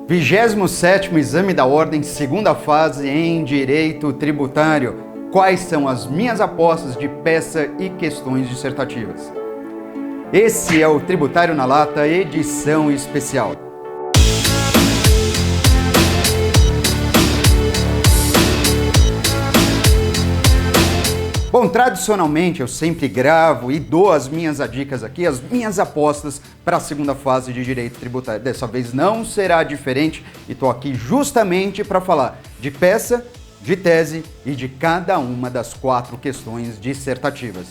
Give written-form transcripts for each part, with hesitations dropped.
27º Exame da Ordem, segunda fase em Direito Tributário. Quais são as minhas apostas de peça e questões dissertativas? Esse é o Tributário na Lata, edição especial. Bom, tradicionalmente eu sempre gravo e dou as minhas dicas aqui, as minhas apostas para a segunda fase de Direito Tributário. Dessa vez não será diferente e estou aqui justamente para falar de peça, de tese e de cada uma das 4 questões dissertativas.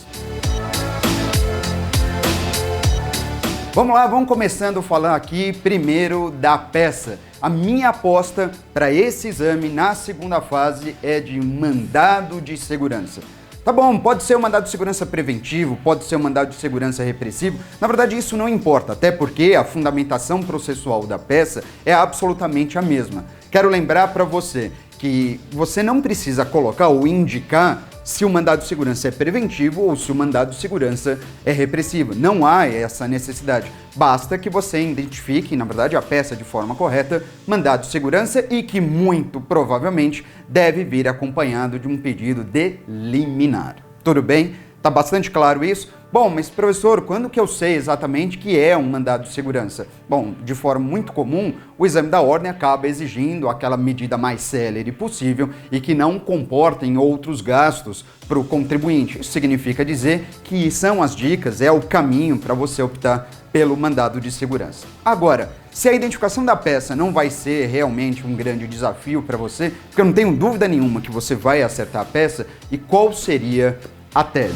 Vamos lá, vamos começando a falar aqui primeiro da peça. A minha aposta para esse exame na segunda fase é de mandado de segurança. Tá bom, pode ser um mandado de segurança preventivo, pode ser um mandado de segurança repressivo. Na verdade, isso não importa, até porque a fundamentação processual da peça é absolutamente a mesma. Quero lembrar para você que você não precisa colocar ou indicar se o mandado de segurança é preventivo ou se o mandado de segurança é repressivo. Não há essa necessidade. Basta que você identifique, na verdade, a peça de forma correta, mandado de segurança, e que muito provavelmente deve vir acompanhado de um pedido de liminar. Tudo bem? Tá bastante claro isso? Bom, mas professor, quando que eu sei exatamente que é um mandado de segurança? Bom, de forma muito comum, o exame da ordem acaba exigindo aquela medida mais célere possível e que não comportem outros gastos para o contribuinte. Isso significa dizer que são as dicas, é o caminho para você optar pelo mandado de segurança. Agora, se a identificação da peça não vai ser realmente um grande desafio para você, porque eu não tenho dúvida nenhuma que você vai acertar a peça, e qual seria a tese?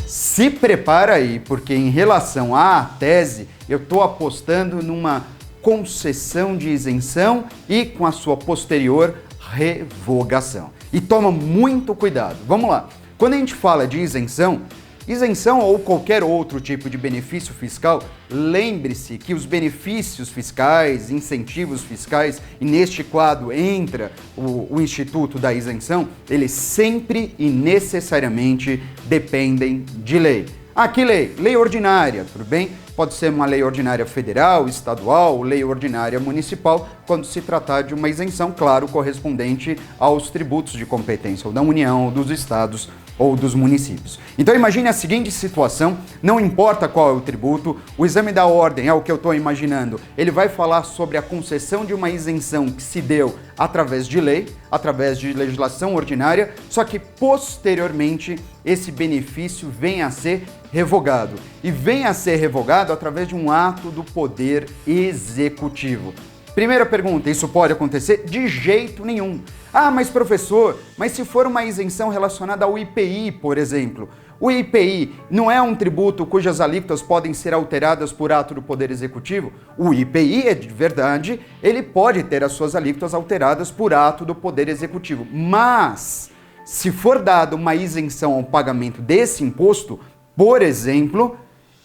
Se prepara aí, porque em relação à tese, eu estou apostando numa concessão de isenção e com a sua posterior revogação. E toma muito cuidado. Vamos lá. Quando a gente fala de isenção ou qualquer outro tipo de benefício fiscal, lembre-se que os benefícios fiscais, incentivos fiscais, e neste quadro entra o Instituto da Isenção, eles sempre e necessariamente dependem de lei. Que lei? Lei ordinária, tudo bem? Pode ser uma lei ordinária federal, estadual, lei ordinária municipal, quando se tratar de uma isenção, claro, correspondente aos tributos de competência, ou da União, ou dos estados, ou dos municípios. Então imagine a seguinte situação, não importa qual é o tributo, o exame da ordem, é o que eu estou imaginando, ele vai falar sobre a concessão de uma isenção que se deu através de lei, através de legislação ordinária, só que posteriormente esse benefício vem a ser revogado. E vem a ser revogado através de um ato do Poder Executivo. Primeira pergunta, isso pode acontecer? De jeito nenhum. Mas professor, mas se for uma isenção relacionada ao IPI, por exemplo, o IPI não é um tributo cujas alíquotas podem ser alteradas por ato do Poder Executivo? O IPI, é de verdade, ele pode ter as suas alíquotas alteradas por ato do Poder Executivo, mas se for dada uma isenção ao pagamento desse imposto, por exemplo,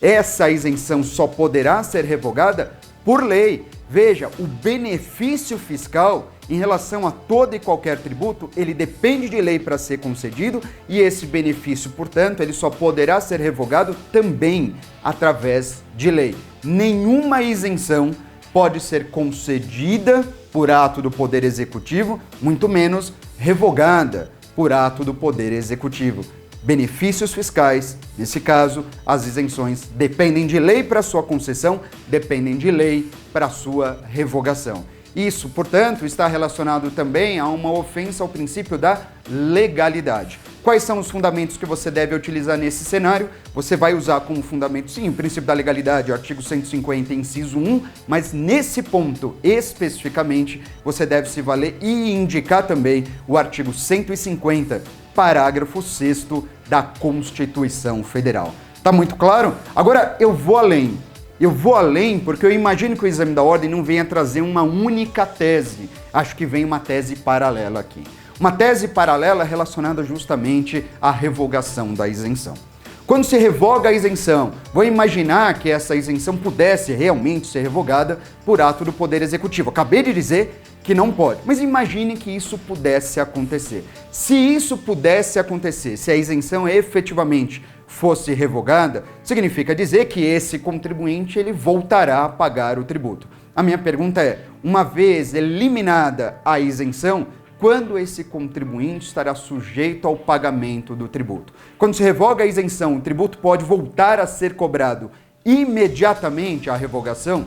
essa isenção só poderá ser revogada por lei. Veja, o benefício fiscal em relação a todo e qualquer tributo, ele depende de lei para ser concedido, e esse benefício, portanto, ele só poderá ser revogado também através de lei. Nenhuma isenção pode ser concedida por ato do Poder Executivo, muito menos revogada por ato do Poder Executivo. Benefícios fiscais, nesse caso, as isenções dependem de lei para sua concessão, dependem de lei para sua revogação. Isso, portanto, está relacionado também a uma ofensa ao princípio da legalidade. Quais são os fundamentos que você deve utilizar nesse cenário? Você vai usar como fundamento, sim, o princípio da legalidade, o artigo 150, inciso 1, mas nesse ponto, especificamente, você deve se valer e indicar também o artigo 150, parágrafo 6º da Constituição Federal. Tá muito claro? Agora eu vou além. Eu vou além porque eu imagino que o exame da ordem não venha trazer uma única tese. Acho que vem uma tese paralela aqui. Uma tese paralela relacionada justamente à revogação da isenção. Quando se revoga a isenção, vou imaginar que essa isenção pudesse realmente ser revogada por ato do Poder Executivo. Acabei de dizer que não pode, mas imagine que isso pudesse acontecer. Se isso pudesse acontecer, se a isenção efetivamente fosse revogada, significa dizer que esse contribuinte ele voltará a pagar o tributo. A minha pergunta é, uma vez eliminada a isenção, quando esse contribuinte estará sujeito ao pagamento do tributo? Quando se revoga a isenção, o tributo pode voltar a ser cobrado imediatamente à revogação?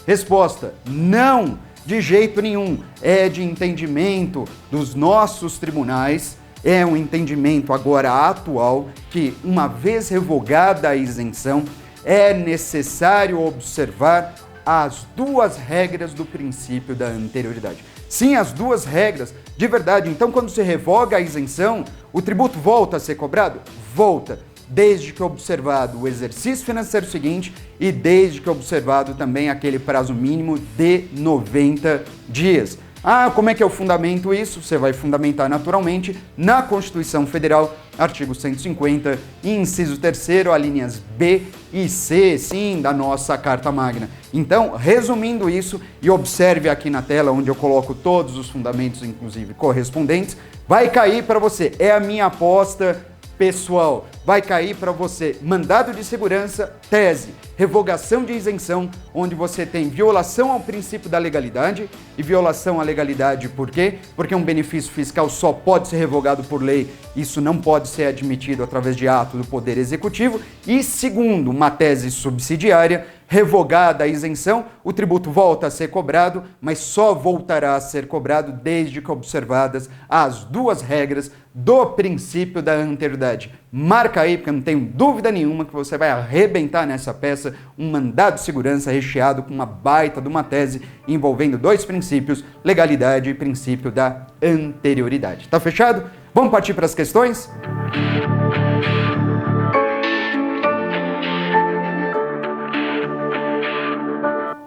Resposta: não, de jeito nenhum. É de entendimento dos nossos tribunais, é um entendimento agora atual que, uma vez revogada a isenção, é necessário observar as duas regras do princípio da anterioridade. Sim, as duas regras, de verdade. Então, quando se revoga a isenção, o tributo volta a ser cobrado? Volta, desde que observado o exercício financeiro seguinte e desde que observado também aquele prazo mínimo de 90 dias. Ah, como é que eu fundamento isso? Você vai fundamentar naturalmente na Constituição Federal, artigo 150, inciso 3º, alíneas B e C, sim, da nossa Carta Magna. Então, resumindo isso, e observe aqui na tela onde eu coloco todos os fundamentos, inclusive correspondentes, vai cair para você, é a minha aposta pessoal, vai cair para você mandado de segurança, tese, revogação de isenção, onde você tem violação ao princípio da legalidade. E violação à legalidade por quê? Porque um benefício fiscal só pode ser revogado por lei, isso não pode ser admitido através de ato do Poder Executivo. E segundo, uma tese subsidiária, revogada a isenção, o tributo volta a ser cobrado, mas só voltará a ser cobrado desde que observadas as duas regras do princípio da anterioridade. Marca aí, porque eu não tenho dúvida nenhuma que você vai arrebentar nessa peça um mandado de segurança recheado com uma baita de uma tese envolvendo dois princípios, legalidade e princípio da anterioridade. Tá fechado? Vamos partir para as questões?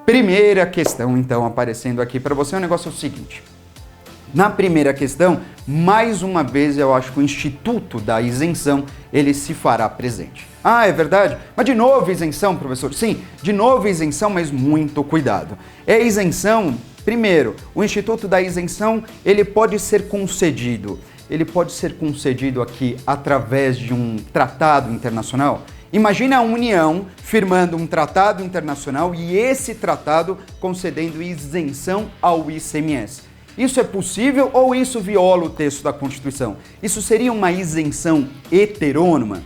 Primeira questão, então, aparecendo aqui para você, o negócio é o seguinte. Na primeira questão, mais uma vez, eu acho que o Instituto da Isenção, ele se fará presente. Ah, é verdade? Mas de novo isenção, professor? Sim, de novo isenção, mas muito cuidado. É isenção, primeiro, o Instituto da Isenção, ele pode ser concedido. Ele pode ser concedido aqui através de um tratado internacional. Imagina a União firmando um tratado internacional e esse tratado concedendo isenção ao ICMS. Isso é possível ou isso viola o texto da Constituição? Isso seria uma isenção heterônoma?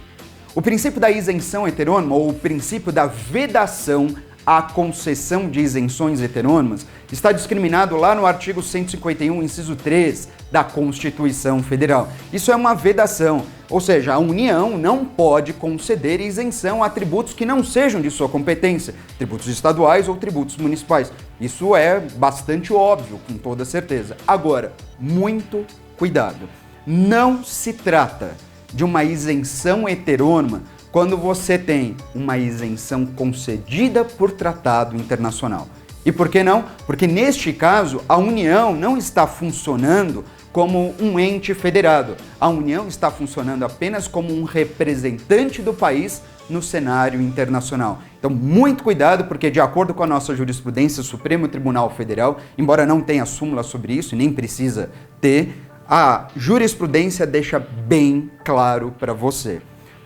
O princípio da isenção heterônoma ou o princípio da vedação à concessão de isenções heterônomas está discriminado lá no artigo 151, inciso 3 da Constituição Federal. Isso é uma vedação, ou seja, a União não pode conceder isenção a tributos que não sejam de sua competência, tributos estaduais ou tributos municipais. Isso é bastante óbvio, com toda certeza. Agora, muito cuidado. Não se trata de uma isenção heterônoma quando você tem uma isenção concedida por tratado internacional. E por que não? Porque neste caso, a União não está funcionando como um ente federado. A União está funcionando apenas como um representante do país no cenário internacional. Então, muito cuidado, porque de acordo com a nossa jurisprudência, o Supremo Tribunal Federal, embora não tenha súmula sobre isso, nem precisa ter, a jurisprudência deixa bem claro para você.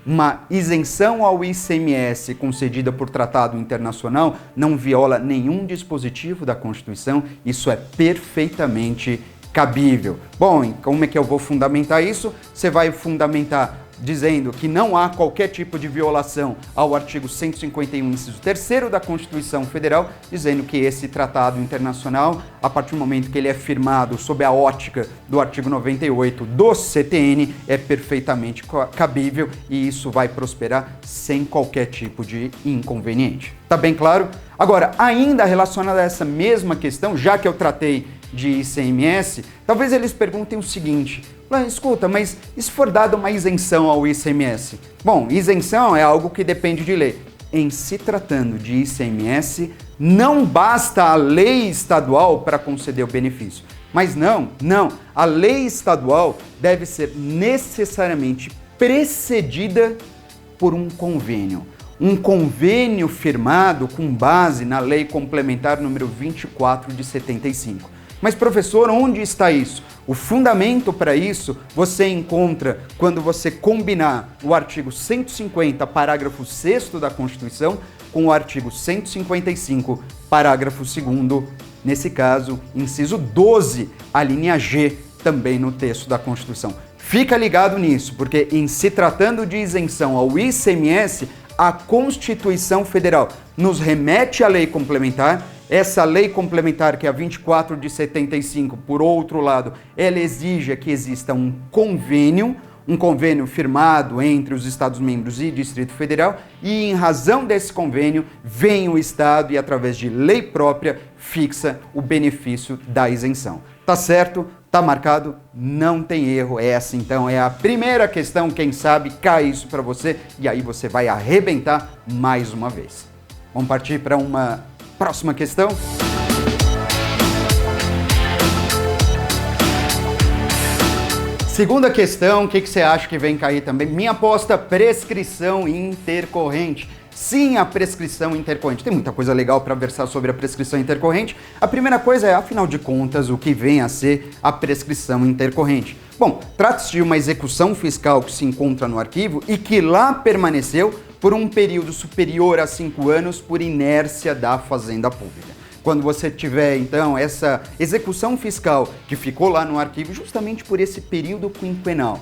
Uma isenção ao ICMS concedida por tratado internacional não viola nenhum dispositivo da Constituição, isso é perfeitamente cabível. Bom, como é que eu vou fundamentar isso? Você vai fundamentar dizendo que não há qualquer tipo de violação ao artigo 151, inciso 3º da Constituição Federal, dizendo que esse tratado internacional, a partir do momento que ele é firmado sob a ótica do artigo 98 do CTN, é perfeitamente cabível e isso vai prosperar sem qualquer tipo de inconveniente. Tá bem claro? Agora, ainda relacionado a essa mesma questão, já que eu tratei de ICMS, talvez eles perguntem o seguinte: escuta, mas e se for dada uma isenção ao ICMS? Bom, isenção é algo que depende de lei. Em se tratando de ICMS, não basta a lei estadual para conceder o benefício. Mas não, a lei estadual deve ser necessariamente precedida por um convênio. Um convênio firmado com base na Lei Complementar número 24 de 75. Mas professor, onde está isso? O fundamento para isso você encontra quando você combinar o artigo 150, parágrafo 6º da Constituição, com o artigo 155, parágrafo 2º, nesse caso, inciso 12, a linha G, também no texto da Constituição. Fica ligado nisso, porque em se tratando de isenção ao ICMS, a Constituição Federal nos remete à lei complementar. Essa lei complementar, que é a 24 de 75, por outro lado, ela exige que exista um convênio firmado entre os Estados-membros e Distrito Federal, e em razão desse convênio, vem o Estado e, através de lei própria, fixa o benefício da isenção. Tá certo? Tá marcado? Não tem erro. Essa, então, é a primeira questão. Quem sabe cai isso para você e aí você vai arrebentar mais uma vez. Vamos partir para uma próxima questão? Segunda questão, o que você acha que vem cair também? Minha aposta, prescrição intercorrente. Sim, a prescrição intercorrente. Tem muita coisa legal para versar sobre a prescrição intercorrente. A primeira coisa é, afinal de contas, o que vem a ser a prescrição intercorrente. Bom, trata-se de uma execução fiscal que se encontra no arquivo e que lá permaneceu por um período superior a 5 anos por inércia da Fazenda Pública. Quando você tiver, então, essa execução fiscal que ficou lá no arquivo justamente por esse período quinquenal,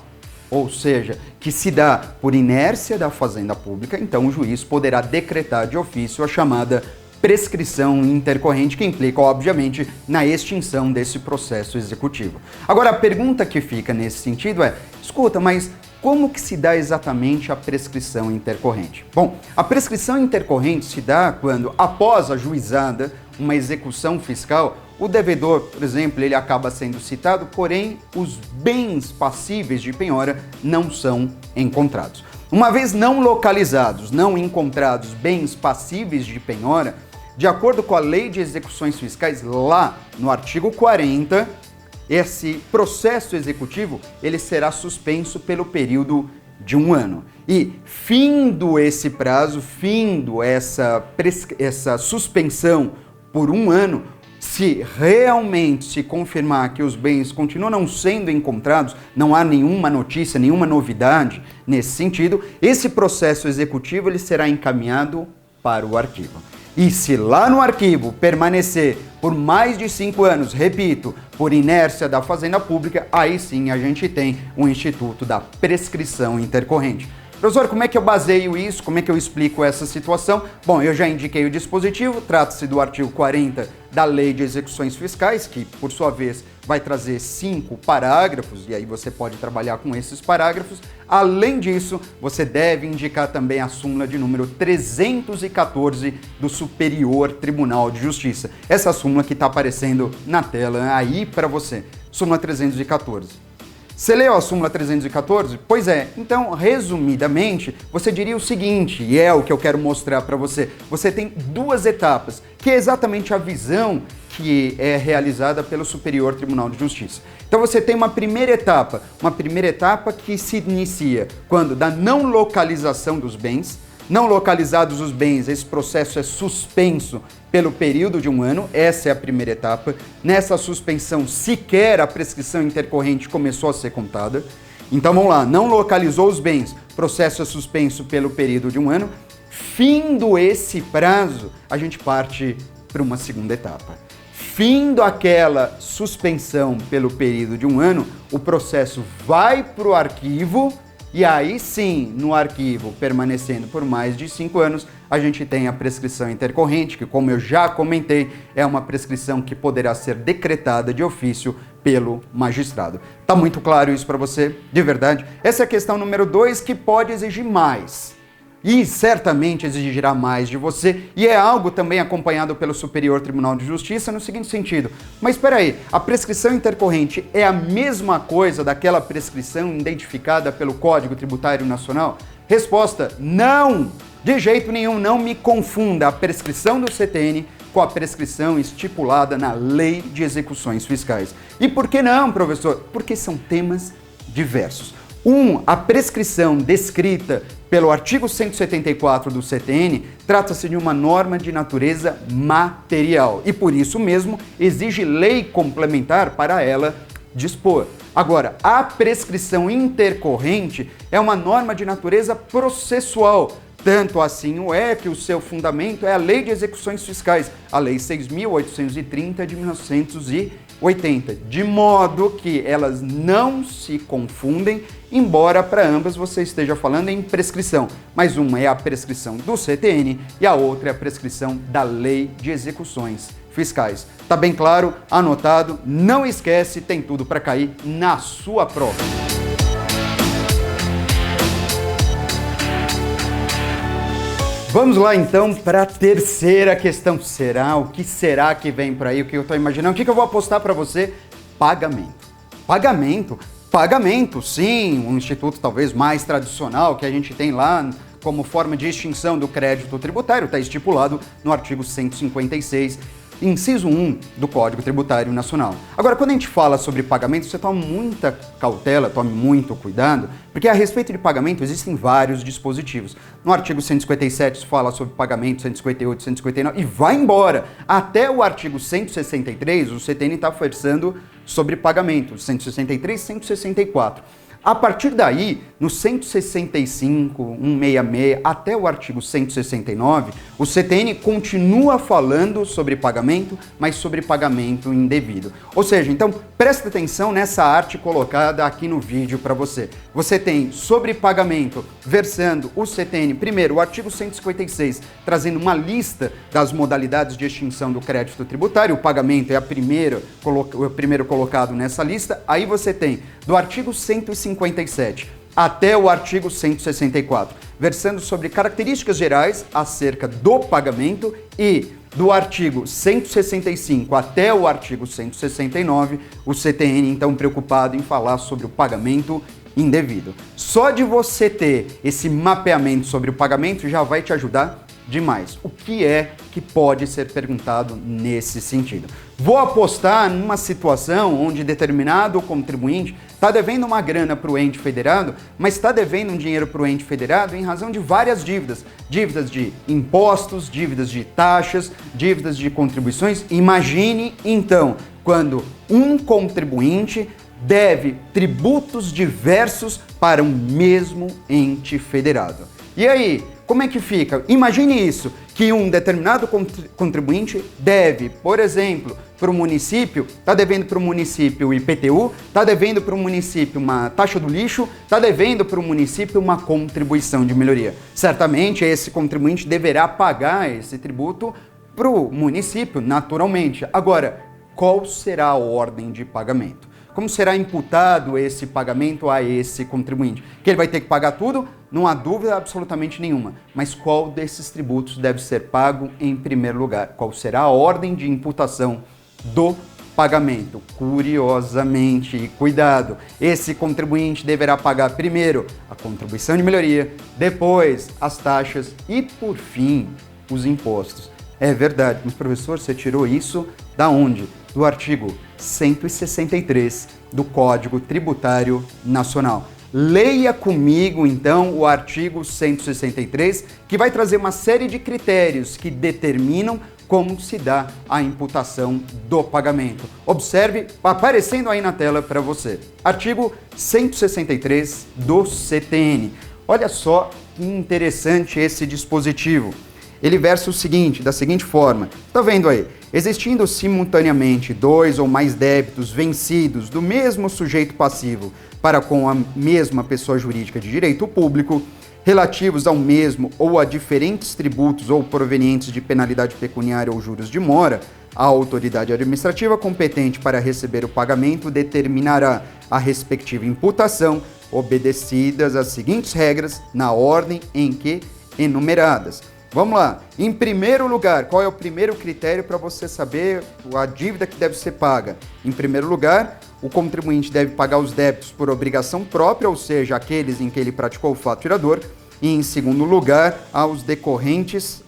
ou seja, que se dá por inércia da Fazenda Pública, então o juiz poderá decretar de ofício a chamada prescrição intercorrente, que implica, obviamente, na extinção desse processo executivo. Agora, a pergunta que fica nesse sentido é, escuta, mas como que se dá exatamente a prescrição intercorrente? Bom, a prescrição intercorrente se dá quando, após a juizada, uma execução fiscal, o devedor, por exemplo, ele acaba sendo citado, porém os bens passíveis de penhora não são encontrados. Uma vez não localizados, não encontrados bens passíveis de penhora, de acordo com a Lei de Execuções Fiscais, lá no artigo 40, esse processo executivo ele será suspenso pelo período de 1 ano. E findo esse prazo, findo essa suspensão por 1 ano, se realmente se confirmar que os bens continuam não sendo encontrados, não há nenhuma notícia, nenhuma novidade nesse sentido, esse processo executivo ele será encaminhado para o arquivo. E se lá no arquivo permanecer por mais de 5 anos, repito, por inércia da Fazenda Pública, aí sim a gente tem o instituto da prescrição intercorrente. Professor, como é que eu baseio isso? Como é que eu explico essa situação? Bom, eu já indiquei o dispositivo, trata-se do artigo 40 da Lei de Execuções Fiscais, que, por sua vez, vai trazer 5 parágrafos, e aí você pode trabalhar com esses parágrafos. Além disso, você deve indicar também a súmula de número 314 do Superior Tribunal de Justiça. Essa súmula que está aparecendo na tela aí para você. Súmula 314. Você leu a súmula 314? Pois é, então, resumidamente, você diria o seguinte, e é o que eu quero mostrar para você. Você tem 2 etapas, que é exatamente a visão que é realizada pelo Superior Tribunal de Justiça. Então você tem uma primeira etapa que se inicia quando da não localização dos bens. Não localizados os bens, esse processo é suspenso pelo período de 1 ano, essa é a primeira etapa. Nessa suspensão, sequer a prescrição intercorrente começou a ser contada. Então vamos lá, não localizou os bens, processo é suspenso pelo período de 1 ano. Findo esse prazo, a gente parte para uma segunda etapa. Findo aquela suspensão pelo período de 1 ano, o processo vai para o arquivo. E aí sim, no arquivo, permanecendo por mais de 5 anos, a gente tem a prescrição intercorrente, que, como eu já comentei, é uma prescrição que poderá ser decretada de ofício pelo magistrado. Tá muito claro isso para você? De verdade? Essa é a questão número 2, que pode exigir mais. E certamente exigirá mais de você, e é algo também acompanhado pelo Superior Tribunal de Justiça no seguinte sentido. Mas espera aí, a prescrição intercorrente é a mesma coisa daquela prescrição identificada pelo Código Tributário Nacional? Resposta, não! De jeito nenhum, não me confunda a prescrição do CTN com a prescrição estipulada na Lei de Execuções Fiscais. E por que não, professor? Porque são temas diversos. A prescrição descrita pelo artigo 174 do CTN trata-se de uma norma de natureza material e, por isso mesmo, exige lei complementar para ela dispor. Agora, a prescrição intercorrente é uma norma de natureza processual. Tanto assim o é que o seu fundamento é a Lei de Execuções Fiscais, a Lei 6.830 de 1980, de modo que elas não se confundem, embora para ambas você esteja falando em prescrição, mas uma é a prescrição do CTN e a outra é a prescrição da Lei de Execuções Fiscais. Tá bem claro? Anotado? Não esquece, tem tudo para cair na sua prova. Vamos lá então para a terceira questão. O que será que vem por aí? O que eu estou imaginando? O que eu vou apostar para você? Pagamento. Pagamento, sim, um instituto talvez mais tradicional que a gente tem lá como forma de extinção do crédito tributário, está estipulado no artigo 156, inciso 1 do Código Tributário Nacional. Agora, quando a gente fala sobre pagamento, você toma muita cautela, tome muito cuidado, porque a respeito de pagamento existem vários dispositivos. No artigo 157 se fala sobre pagamento, 158, 159 e vai embora. Até o artigo 163, o CTN está versando sobre pagamento, 163 e 164. A partir daí, no 165, 166, até o artigo 169, o CTN continua falando sobre pagamento, mas sobre pagamento indevido. Ou seja, então, presta atenção nessa arte colocada aqui no vídeo para você. Você tem sobre pagamento, versando o CTN, primeiro, o artigo 156, trazendo uma lista das modalidades de extinção do crédito tributário. O pagamento é o primeiro colocado nessa lista. Aí você tem do artigo 157 até o artigo 164, versando sobre características gerais acerca do pagamento, e do artigo 165 até o artigo 169, o CTN então preocupado em falar sobre o pagamento indevido. Só de você ter esse mapeamento sobre o pagamento já vai te ajudar demais. O que é que pode ser perguntado nesse sentido? Vou apostar numa situação onde determinado contribuinte está devendo uma grana para o ente federado, mas está devendo um dinheiro para o ente federado em razão de várias dívidas. Dívidas de impostos, dívidas de taxas, dívidas de contribuições. Imagine, então, quando um contribuinte deve tributos diversos para um mesmo ente federado. E aí, como é que fica? Imagine isso, que um determinado contribuinte deve, por exemplo, para o município, está devendo para o município o IPTU, está devendo para o município uma taxa do lixo, está devendo para o município uma contribuição de melhoria. Certamente esse contribuinte deverá pagar esse tributo para o município, naturalmente. Agora, qual será a ordem de pagamento? Como será imputado esse pagamento a esse contribuinte? Que ele vai ter que pagar tudo? Não há dúvida absolutamente nenhuma. Mas qual desses tributos deve ser pago em primeiro lugar? Qual será a ordem de imputação do pagamento? Curiosamente, e cuidado, esse contribuinte deverá pagar primeiro a contribuição de melhoria, depois as taxas e, por fim, os impostos. É verdade, mas professor, você tirou isso da onde? Do artigo 163 do Código Tributário Nacional. Leia comigo, então, o artigo 163, que vai trazer uma série de critérios que determinam como se dá a imputação do pagamento. Observe, aparecendo aí na tela para você. Artigo 163 do CTN. Olha só que interessante esse dispositivo. Ele versa o seguinte, da seguinte forma, tá vendo aí? Existindo simultaneamente dois ou mais débitos vencidos do mesmo sujeito passivo para com a mesma pessoa jurídica de direito público, relativos ao mesmo ou a diferentes tributos ou provenientes de penalidade pecuniária ou juros de mora, a autoridade administrativa competente para receber o pagamento determinará a respectiva imputação, obedecidas as seguintes regras, na ordem em que enumeradas. Vamos lá. Em primeiro lugar, qual é o primeiro critério para você saber a dívida que deve ser paga? Em primeiro lugar, o contribuinte deve pagar os débitos por obrigação própria, ou seja, aqueles em que ele praticou o fato gerador. E em segundo lugar, aos decorrentes,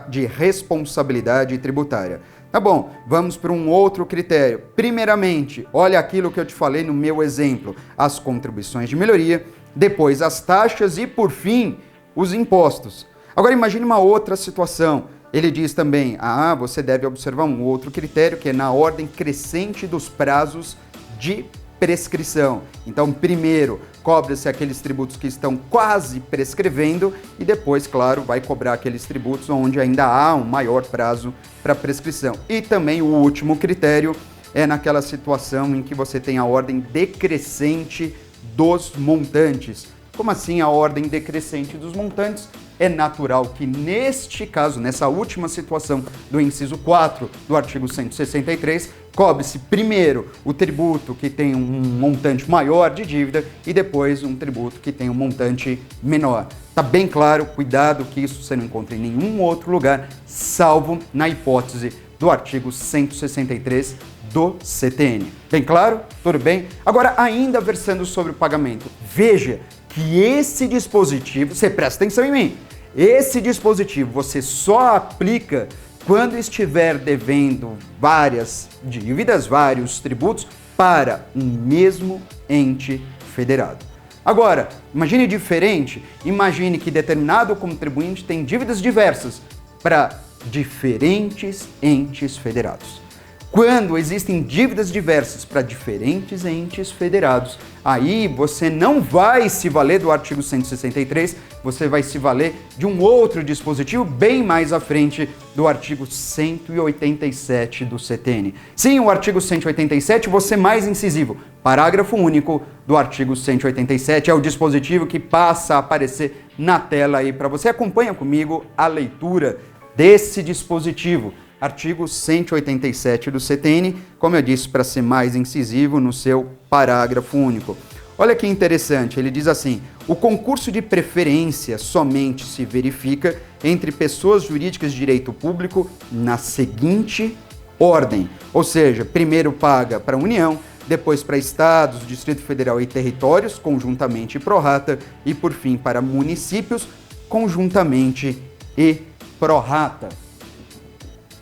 de responsabilidade tributária. Tá bom, vamos para um outro critério. Primeiramente, olha aquilo que eu te falei no meu exemplo, as contribuições de melhoria, depois as taxas e, por fim, os impostos. Agora imagine uma outra situação. Ele diz também, você deve observar um outro critério que é na ordem crescente dos prazos de prescrição. Então, primeiro, cobra-se aqueles tributos que estão quase prescrevendo e depois, claro, vai cobrar aqueles tributos onde ainda há um maior prazo para prescrição. E também o último critério é naquela situação em que você tem a ordem decrescente dos montantes. Como assim a ordem decrescente dos montantes? É natural que neste caso, nessa última situação do inciso 4 do artigo 163, cobre-se primeiro o tributo que tem um montante maior de dívida e depois um tributo que tem um montante menor. Tá bem claro, cuidado que isso você não encontra em nenhum outro lugar, salvo na hipótese do artigo 163 do CTN. Bem claro? Tudo bem? Agora, ainda versando sobre o pagamento, veja que esse dispositivo, você presta atenção em mim, esse dispositivo você só aplica quando estiver devendo várias dívidas, vários tributos para um mesmo ente federado. Agora, imagine diferente, imagine que determinado contribuinte tem dívidas diversas para diferentes entes federados. Quando existem dívidas diversas para diferentes entes federados, aí você não vai se valer do artigo 163, você vai se valer de um outro dispositivo bem mais à frente do artigo 187 do CTN. Sim, o artigo 187, você mais incisivo. Parágrafo único do artigo 187 é o dispositivo que passa a aparecer na tela aí para você. Acompanha comigo a leitura desse dispositivo. Artigo 187 do CTN, como eu disse, para ser mais incisivo no seu parágrafo único. Olha que interessante, ele diz assim: o concurso de preferência somente se verifica entre pessoas jurídicas de direito público na seguinte ordem, ou seja, primeiro paga para a União, depois para estados, Distrito Federal e territórios, conjuntamente e pro rata, e por fim para municípios, conjuntamente e pro rata.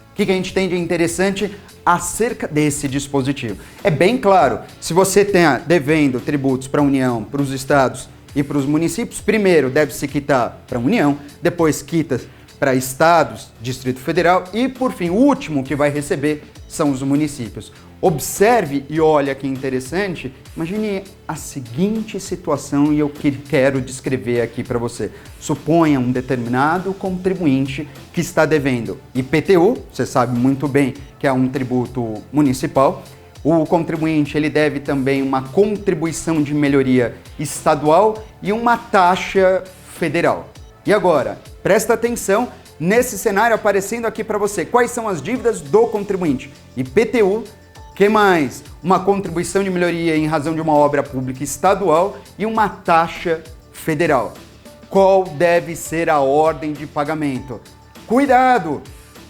O que a gente tem de interessante acerca desse dispositivo? É bem claro, se você está devendo tributos para a União, para os estados e para os municípios, primeiro deve-se quitar para a União, depois quita para estados, Distrito Federal e, por fim, o último que vai receber são os municípios. Observe e olha que interessante, imagine a seguinte situação e eu quero descrever aqui para você. Suponha um determinado contribuinte que está devendo IPTU, você sabe muito bem que é um tributo municipal. O contribuinte ele deve também uma contribuição de melhoria estadual e uma taxa federal. E agora, presta atenção nesse cenário aparecendo aqui para você. Quais são as dívidas do contribuinte? IPTU, que mais? Uma contribuição de melhoria em razão de uma obra pública estadual e uma taxa federal. Qual deve ser a ordem de pagamento? Cuidado!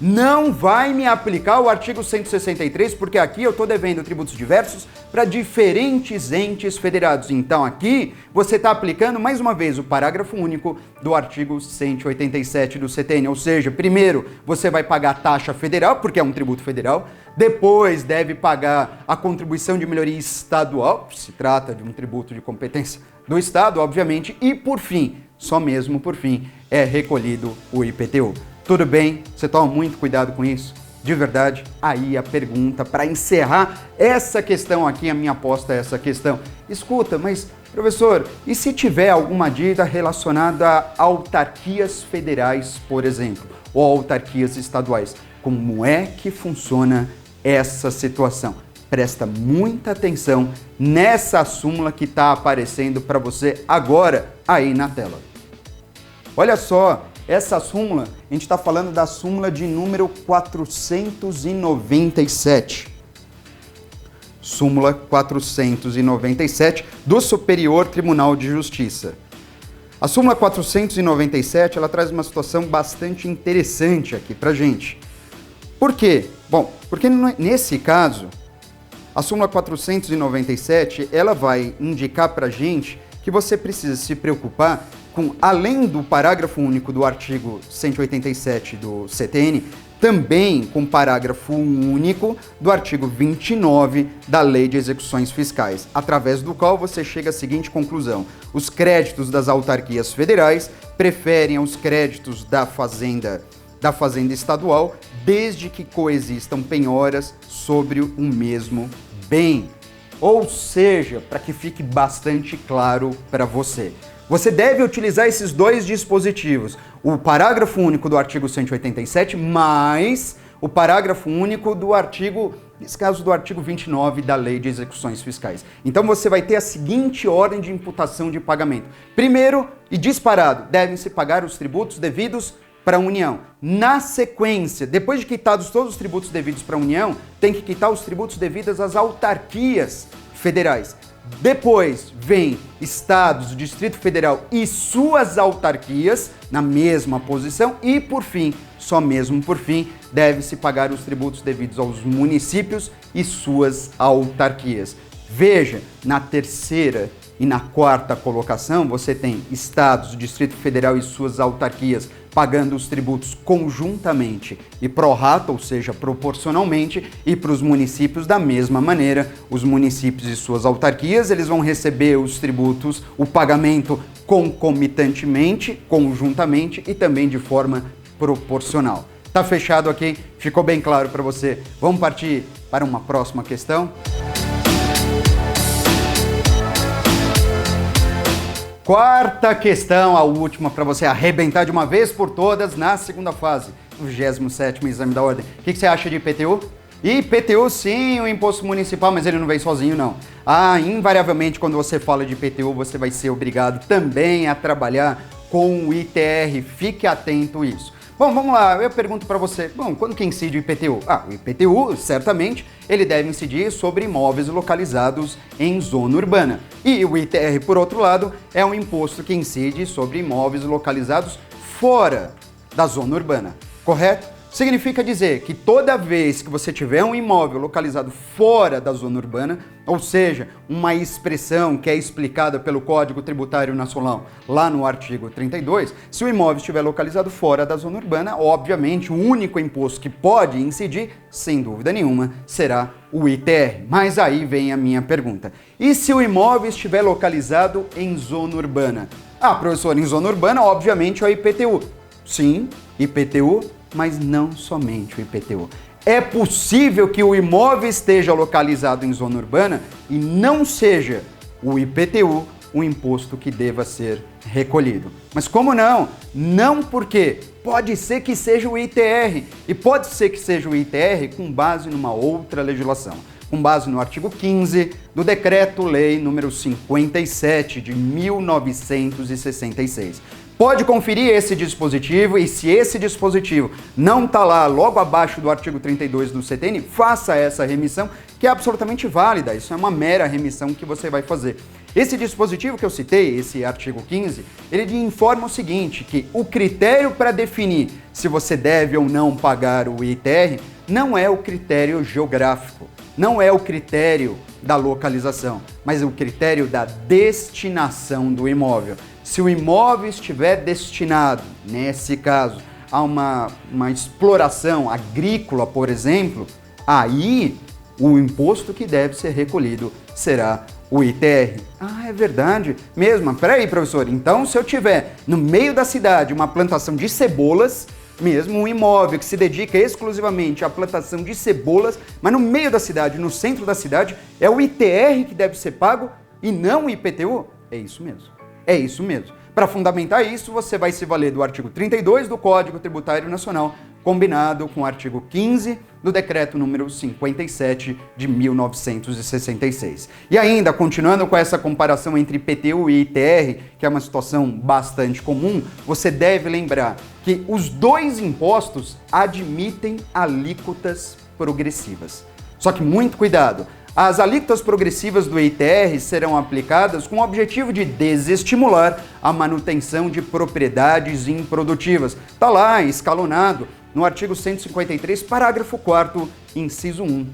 Não vai me aplicar o artigo 163, porque aqui eu estou devendo tributos diversos para diferentes entes federados. Então aqui você está aplicando mais uma vez o parágrafo único do artigo 187 do CTN. Ou seja, primeiro você vai pagar a taxa federal, porque é um tributo federal. Depois deve pagar a contribuição de melhoria estadual, se trata de um tributo de competência do Estado, obviamente. E por fim, só mesmo por fim, é recolhido o IPTU. Tudo bem? Você toma muito cuidado com isso? De verdade? Aí a pergunta para encerrar essa questão aqui, a minha aposta é essa questão. Escuta, mas professor, e se tiver alguma dívida relacionada a autarquias federais, por exemplo, ou autarquias estaduais? Como é que funciona essa situação? Presta muita atenção nessa súmula que está aparecendo para você agora aí na tela. Olha só, essa súmula, a gente está falando da súmula de número 497. Súmula 497 do Superior Tribunal de Justiça. A súmula 497, ela traz uma situação bastante interessante aqui pra gente. Por quê? Bom, porque nesse caso, a súmula 497, ela vai indicar pra gente que você precisa se preocupar com, além do parágrafo único do artigo 187 do CTN, também com o parágrafo único do artigo 29 da Lei de Execuções Fiscais, através do qual você chega à seguinte conclusão: os créditos das autarquias federais preferem aos créditos da Fazenda Estadual, desde que coexistam penhoras sobre o mesmo bem. Ou seja, para que fique bastante claro para você, você deve utilizar esses dois dispositivos, o parágrafo único do artigo 187, mais o parágrafo único do artigo, nesse caso do artigo 29 da Lei de Execuções Fiscais. Então você vai ter a seguinte ordem de imputação de pagamento. Primeiro e disparado, devem-se pagar os tributos devidos para a União. Na sequência, depois de quitados todos os tributos devidos para a União, tem que quitar os tributos devidos às autarquias federais. Depois vem estados, o Distrito Federal e suas autarquias na mesma posição e, por fim, só mesmo por fim, deve-se pagar os tributos devidos aos municípios e suas autarquias. Veja, na terceira e na quarta colocação, você tem estados, o Distrito Federal e suas autarquias pagando os tributos conjuntamente e pro rata, ou seja, proporcionalmente, e para os municípios da mesma maneira. Os municípios e suas autarquias, eles vão receber os tributos, o pagamento concomitantemente, conjuntamente e também de forma proporcional. Tá fechado aqui? Ficou bem claro para você? Vamos partir para uma próxima questão? Quarta questão, a última para você arrebentar de uma vez por todas na segunda fase, o 27º exame da ordem. O que você acha de IPTU? IPTU, sim, o imposto municipal, mas ele não vem sozinho, não. Invariavelmente, quando você fala de IPTU, você vai ser obrigado também a trabalhar com o ITR. Fique atento a isso. Bom, vamos lá, eu pergunto para você, quando que incide o IPTU? O IPTU, certamente, ele deve incidir sobre imóveis localizados em zona urbana. E o ITR, por outro lado, é um imposto que incide sobre imóveis localizados fora da zona urbana, correto? Significa dizer que toda vez que você tiver um imóvel localizado fora da zona urbana, ou seja, uma expressão que é explicada pelo Código Tributário Nacional lá no artigo 32, se o imóvel estiver localizado fora da zona urbana, obviamente o único imposto que pode incidir, sem dúvida nenhuma, será o ITR. Mas aí vem a minha pergunta. E se o imóvel estiver localizado em zona urbana? Professor, em zona urbana, obviamente, é o IPTU. Sim, IPTU, mas não somente o IPTU. É possível que o imóvel esteja localizado em zona urbana e não seja o IPTU o imposto que deva ser recolhido. Mas como não? Não, porque pode ser que seja o ITR, e pode ser que seja o ITR com base numa outra legislação, com base no artigo 15 do Decreto-Lei número 57 de 1966. Pode conferir esse dispositivo e se esse dispositivo não está lá logo abaixo do artigo 32 do CTN, faça essa remissão, que é absolutamente válida. Isso é uma mera remissão que você vai fazer. Esse dispositivo que eu citei, esse artigo 15, ele informa o seguinte, que o critério para definir se você deve ou não pagar o ITR não é o critério geográfico, não é o critério da localização, mas o critério da destinação do imóvel. Se o imóvel estiver destinado, nesse caso, a uma exploração agrícola, por exemplo, aí o imposto que deve ser recolhido será o ITR. É verdade mesmo? Peraí, professor, então se eu tiver no meio da cidade uma plantação de cebolas, mesmo um imóvel que se dedica exclusivamente à plantação de cebolas, mas no meio da cidade, no centro da cidade, é o ITR que deve ser pago e não o IPTU? É isso mesmo. É isso mesmo. Para fundamentar isso, você vai se valer do artigo 32 do Código Tributário Nacional, combinado com o artigo 15 do Decreto número 57 de 1966. E ainda, continuando com essa comparação entre IPTU e ITR, que é uma situação bastante comum, você deve lembrar que os dois impostos admitem alíquotas progressivas. Só que muito cuidado! As alíquotas progressivas do ITR serão aplicadas com o objetivo de desestimular a manutenção de propriedades improdutivas. Está lá, escalonado, no artigo 153, parágrafo 4º, inciso 1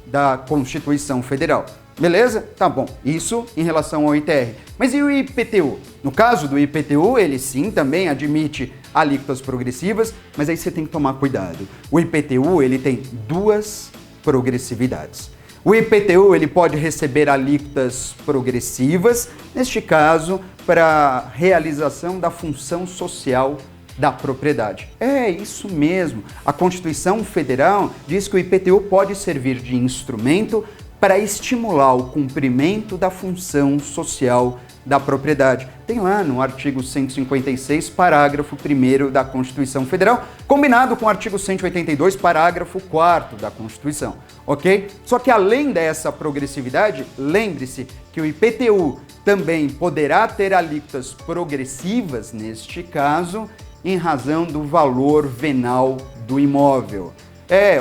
da Constituição Federal. Beleza? Tá bom. Isso em relação ao ITR. Mas e o IPTU? No caso do IPTU, ele sim também admite alíquotas progressivas, mas aí você tem que tomar cuidado. O IPTU, ele tem duas progressividades. O IPTU, ele pode receber alíquotas progressivas, neste caso, para realização da função social da propriedade. É isso mesmo. A Constituição Federal diz que o IPTU pode servir de instrumento para estimular o cumprimento da função social da propriedade. Tem lá no artigo 156, parágrafo 1º da Constituição Federal, combinado com o artigo 182, parágrafo 4º da Constituição, ok? Só que além dessa progressividade, lembre-se que o IPTU também poderá ter alíquotas progressivas, neste caso, em razão do valor venal do imóvel.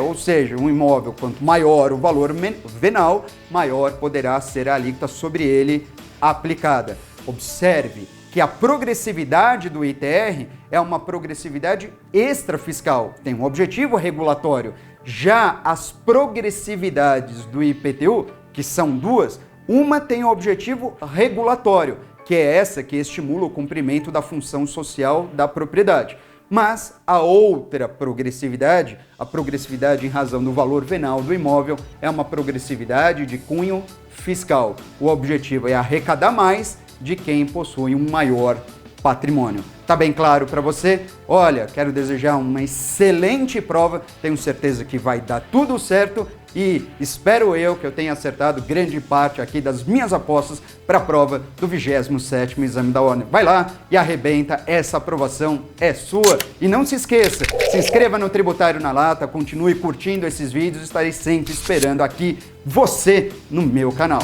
Ou seja, um imóvel, quanto maior o valor venal, maior poderá ser a alíquota sobre ele aplicada. Observe que a progressividade do ITR é uma progressividade extrafiscal, tem um objetivo regulatório. Já as progressividades do IPTU, que são duas, uma tem o objetivo regulatório, que é essa que estimula o cumprimento da função social da propriedade. Mas a outra progressividade, a progressividade em razão do valor venal do imóvel, é uma progressividade de cunho fiscal. O objetivo é arrecadar mais de quem possui um maior patrimônio. Tá bem claro para você? Olha, quero desejar uma excelente prova, tenho certeza que vai dar tudo certo e espero eu que eu tenha acertado grande parte aqui das minhas apostas para a prova do 27º Exame da Ordem. Vai lá e arrebenta, essa aprovação é sua. E não se esqueça, se inscreva no Tributário na Lata, continue curtindo esses vídeos, estarei sempre esperando aqui você no meu canal.